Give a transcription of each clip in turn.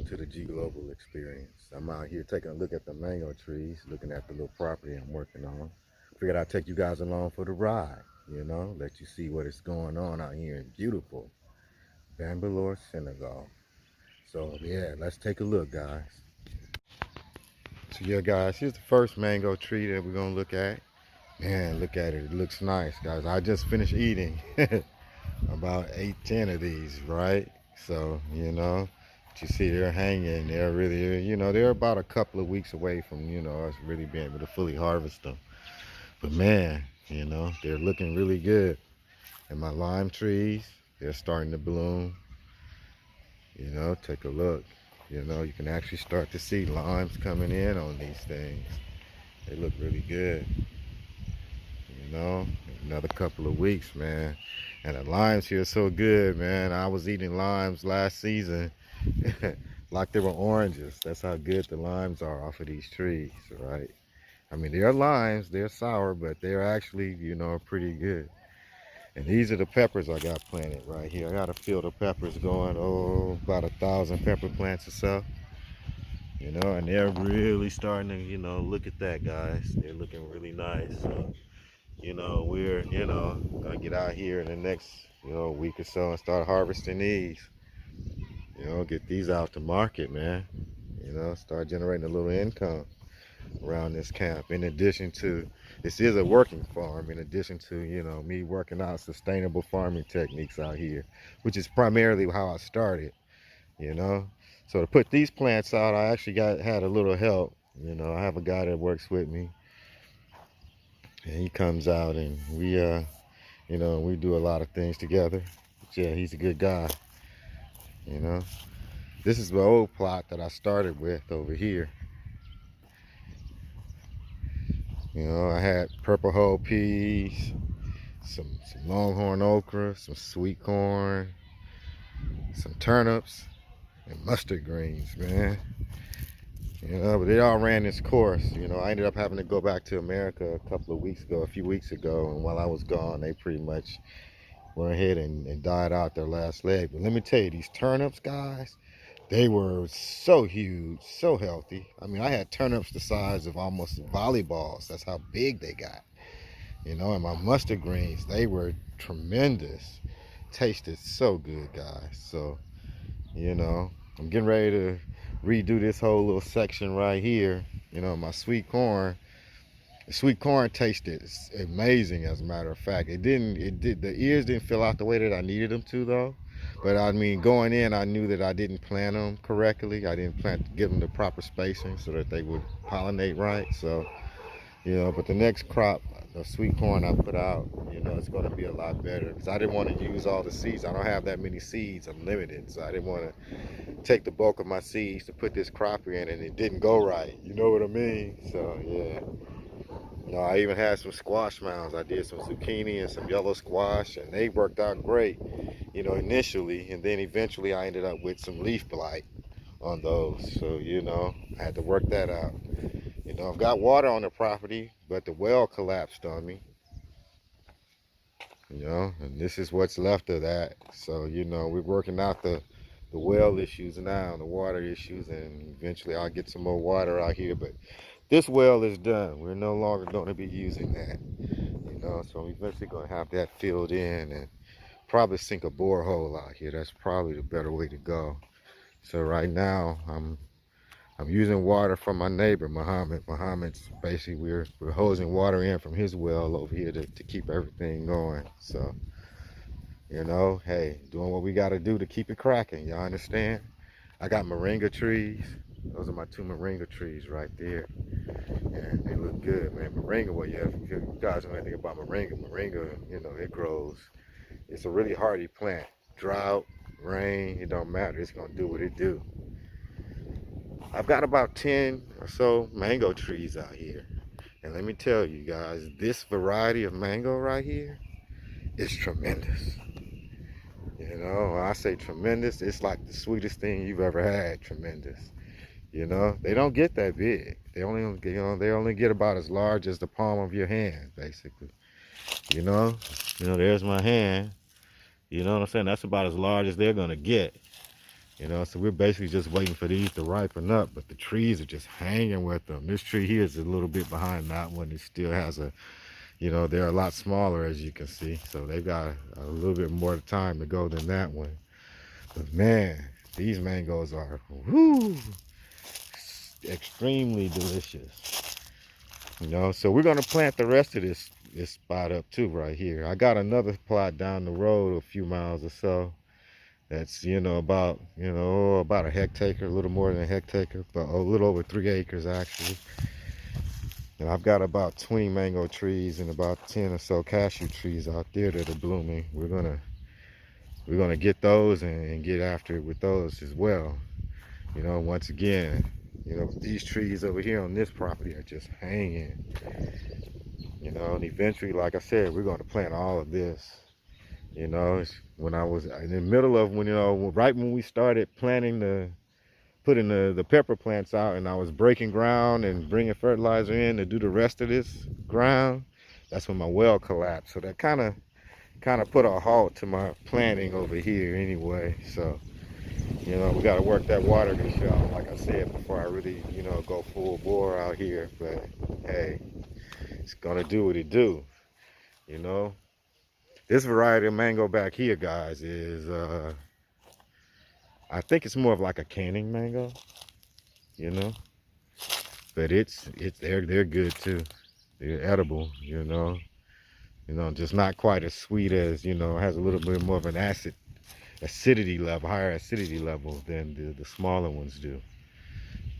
to the G Global Experience. I'm out here taking a look at the mango trees, looking at the little property I'm working on. Figured I'd take you guys along for the ride, let you see what is going on out here in beautiful Bangalore, Senegal. So yeah, let's take a look, guys. So yeah, guys, here's the first mango tree that we're gonna look at. Man, look at it. It looks nice, guys. I just finished eating about 8, 10 of these, right? So, you see they're hanging. They're really, they're about a couple of weeks away from, us really being able to fully harvest them. But man, they're looking really good. And my lime trees, they're starting to bloom. Take a look. You can actually start to see limes coming in on these things. They look really good. Another couple of weeks, man. And the limes here are so good, man. I was eating limes last season like they were oranges. That's how good the limes are off of these trees, right? I mean, they're limes, they're sour, but they're actually, pretty good. And these are the peppers I got planted right here. I got a field of peppers going, about 1,000 pepper plants or so. And they're really starting to, look at that, guys. They're looking really nice. So, we're, gonna get out here in the next, week or so and start harvesting these. Get these out to market, man. Start generating a little income around this camp. In addition to, this is a working farm, in addition to, me working out sustainable farming techniques out here, which is primarily how I started, So to put these plants out, I actually had a little help. I have a guy that works with me. And he comes out and we do a lot of things together. But yeah, he's a good guy, This is the old plot that I started with over here. I had purple hull peas, some longhorn okra, some sweet corn, some turnips, and mustard greens, man. But they all ran this course. I ended up having to go back to America a few weeks ago, and while I was gone, they pretty much went ahead and died out their last leg. But let me tell you, these turnips, guys, they were so huge, so healthy. I mean, I had turnips the size of almost volleyballs. That's how big they got. And my mustard greens, they were tremendous. Tasted so good, guys. So, I'm getting ready to redo this whole little section right here. My sweet corn. The sweet corn tasted amazing, as a matter of fact. The ears didn't fill out the way that I needed them to, though. But I mean, going in, I knew that I didn't plant them correctly. I didn't give them the proper spacing so that they would pollinate right. So, but the next crop, the sweet corn I put out, it's going to be a lot better, because I didn't want to use all the seeds. I don't have that many seeds. I'm limited. So I didn't want to take the bulk of my seeds to put this crop in, and it didn't go right. You know what I mean? So, yeah. I even had some squash mounds. I did some zucchini and some yellow squash, and they worked out great, initially. And then eventually I ended up with some leaf blight on those. So, I had to work that out. I've got water on the property, but the well collapsed on me. And this is what's left of that. So, we're working out the well issues now, the water issues, and eventually I'll get some more water out here. But this well is done. We're no longer going to be using that, so I'm eventually going to have that filled in and probably sink a borehole out here. That's probably the better way to go. So right now I'm using water from my neighbor, Muhammad. Muhammad's basically, we're hosing water in from his well over here to keep everything going. So, hey, doing what we got to do to keep it cracking. Y'all understand? I got moringa trees. Those are my 2 moringa trees right there. And they look good, man. Moringa, well, yeah, if you guys know anything about moringa, it grows. It's a really hardy plant. Drought, rain, it don't matter. It's going to do what it do. I've got about 10 or so mango trees out here. And let me tell you guys, this variety of mango right here is tremendous. When I say tremendous, it's like the sweetest thing you've ever had. Tremendous. They don't get that big. They only get about as large as the palm of your hand, basically. There's my hand. You know what I'm saying? That's about as large as they're gonna get. You know, so we're basically just waiting for these to ripen up, but the trees are just hanging with them. This tree here is a little bit behind that one. It still has a, you know, they're a lot smaller as you can see. So they've got a little bit more time to go than that one. But man, these mangoes are, whoo, extremely delicious. You know, so we're gonna plant the rest of this spot up too right here. I got another plot down the road a few miles or so. That's, about a hectare, a little more than a hectare, but a little over 3 acres actually. And I've got about 20 mango trees and about 10 or so cashew trees out there that are blooming. We're gonna get those and get after it with those as well. You know, once again, these trees over here on this property are just hanging. You know, and eventually, like I said, we're gonna plant all of this. You know, when I was in the middle of right when we started putting the pepper plants out, and I was breaking ground and bringing fertilizer in to do the rest of this ground, that's when my well collapsed. So that kind of put a halt to my planting over here anyway. So, we got to work that water issue out, like I said, before I really, go full bore out here. But hey, it's gonna do what it do, you know. This variety of mango back here, guys, is I think it's more of like a canning mango, but they're good too. They're edible, just not quite as sweet as, has a little bit more of an acidity level, higher acidity level than the smaller ones do.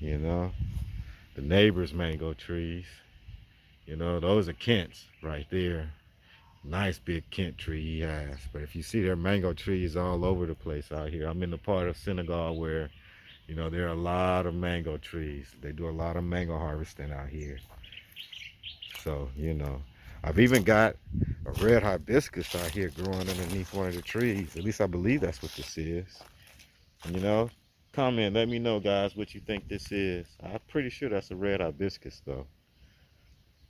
The neighbor's mango trees, those are Kent's right there. Nice big Kent tree he has. But if you see their mango trees all over the place out here. I'm in the part of Senegal where, there are a lot of mango trees. They do a lot of mango harvesting out here. So, I've even got a red hibiscus out here growing underneath one of the trees. At least I believe that's what this is. Comment, let me know, guys, what you think this is. I'm pretty sure that's a red hibiscus, though.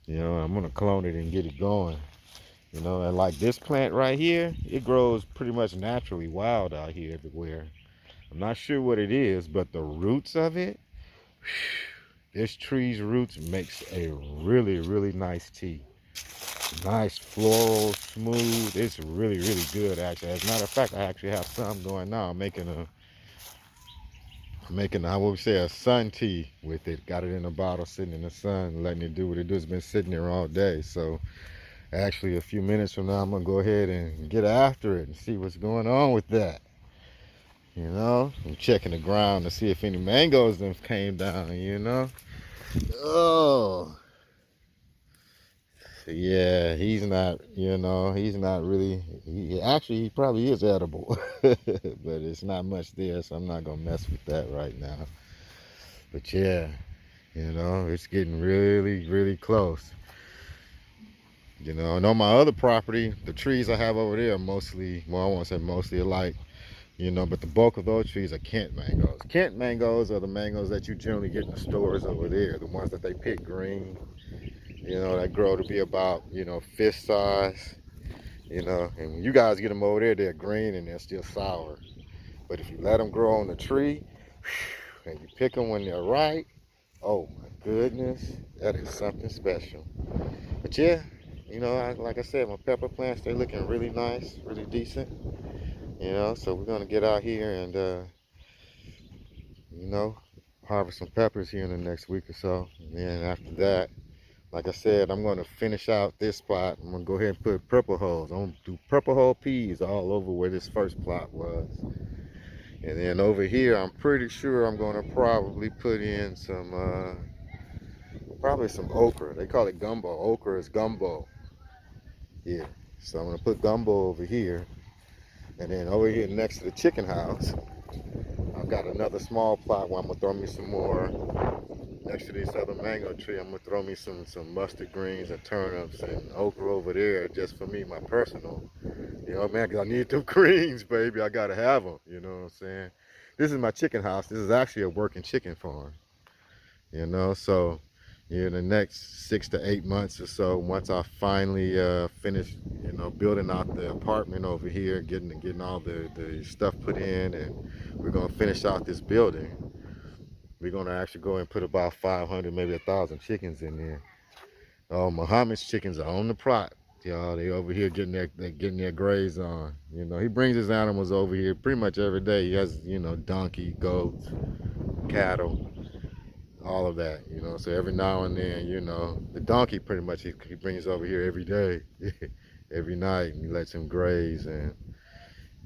I'm gonna clone it and get it going. And like this plant right here, it grows pretty much naturally wild out here everywhere. I'm not sure what it is, but the roots of it, this tree's roots makes a really, really nice tea. Nice, floral, smooth. It's really, really good, actually. As a matter of fact, I actually have some going now. I'm making I would say a sun tea with it. Got it in a bottle, sitting in the sun, letting it do what it does. It's been sitting there all day, so actually a few minutes from now I'm gonna go ahead and get after it and see what's going on with that. I'm checking the ground to see if any mangoes them came down. Oh yeah, he's not really, he probably is edible. But it's not much there, so I'm not gonna mess with that right now. But yeah, it's getting really, really close. And on my other property, the trees I have over there are mostly, well, I won't say mostly alike, but the bulk of those trees are Kent mangoes. Kent mangoes are the mangoes that you generally get in the stores over there, the ones that they pick green, that grow to be about, fist size, and when you guys get them over there, they're green and they're still sour. But if you let them grow on the tree, and you pick them when they're ripe, oh my goodness, that is something special. But yeah, like I said, my pepper plants, they're looking really nice, really decent. So we're gonna get out here and harvest some peppers here in the next week or so. And then after that, like I said, I'm gonna finish out this plot. I'm gonna go ahead and put purple hulls. I'm gonna do purple hull peas all over where this first plot was. And then over here, I'm pretty sure I'm gonna probably put in some probably some okra. They call it gumbo. Okra is gumbo. Yeah, so I'm gonna put gumbo over here, and then over here next to the chicken house, I've got another small plot where I'm gonna throw me some more. Next to this other mango tree, I'm gonna throw me some mustard greens and turnips and okra over there, just for me, my personal. Man, 'cause I need them greens, baby. I gotta have them. You know what I'm saying? This is my chicken house. This is actually a working chicken farm. So. here in the next 6 to 8 months or so. Once I finally finish, building out the apartment over here, getting all the stuff put in, and we're gonna finish out this building. We're gonna actually go and put about 500, maybe 1,000 chickens in there. Oh, Muhammad's chickens are on the plot. Y'all, they over here getting their graze on. He brings his animals over here pretty much every day. He has, donkey, goats, cattle, all of that. So every now and then, the donkey pretty much he brings over here every day, every night, and he lets him graze. And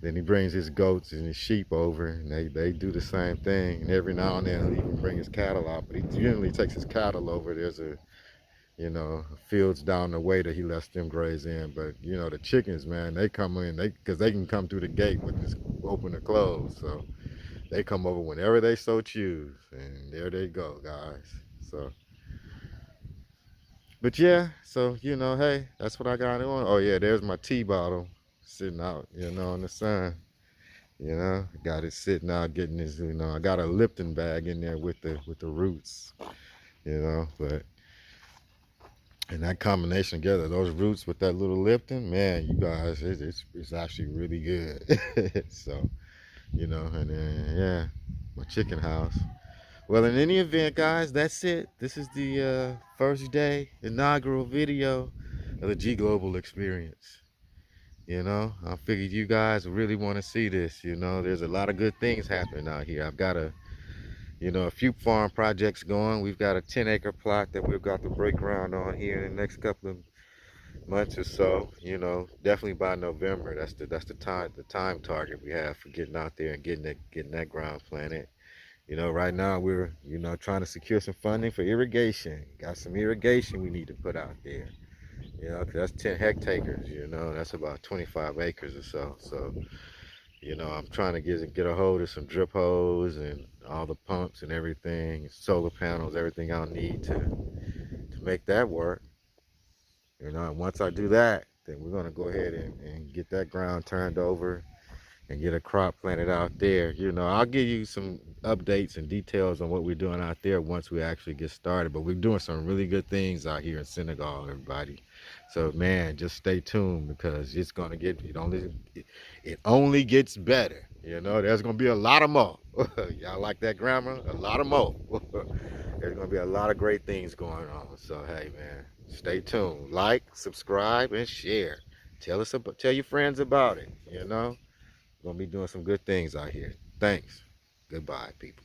then he brings his goats and his sheep over, and they do the same thing. And every now and then he'll even bring his cattle out, but he generally takes his cattle over. There's fields down the way that he lets them graze in. But the chickens, man, they come in, because they can come through the gate with this open or closed. So they come over whenever they so choose, and there they go, guys. So, but yeah, so hey, that's what I got on. Oh yeah, there's my tea bottle sitting out, in the sun. Got it sitting out, getting this. I got a Lipton bag in there with the roots. But. And that combination together, those roots with that little Lipton, man, you guys, it's actually really good. So, and then, yeah, my chicken house. Well, in any event, guys, that's it. This is the first day inaugural video of the G Global experience. I figured you guys really want to see this. There's a lot of good things happening out here. I've got a few farm projects going. We've got a 10-acre plot that we've got to break ground on here in the next couple of months or so. Definitely by November. That's the time target we have for getting out there and getting that ground planted. Right now we're trying to secure some funding for irrigation. Got some irrigation we need to put out there. 'Cause that's 10 hectares. That's about 25 acres or so. So. I'm trying to get a hold of some drip hose and all the pumps and everything, solar panels, everything I'll need to make that work. And once I do that, then we're gonna go ahead and get that ground turned over and get a crop planted out there. I'll give you some updates and details on what we're doing out there once we actually get started. But we're doing some really good things out here in Senegal, everybody. So man, just stay tuned, because it's gonna it only gets better. There's gonna be a lot of more. Y'all like that grammar? A lot of more. There's gonna be a lot of great things going on. So hey man, stay tuned. Like, subscribe, and share. Tell your friends about it. Gonna be doing some good things out here. Thanks. Goodbye, people.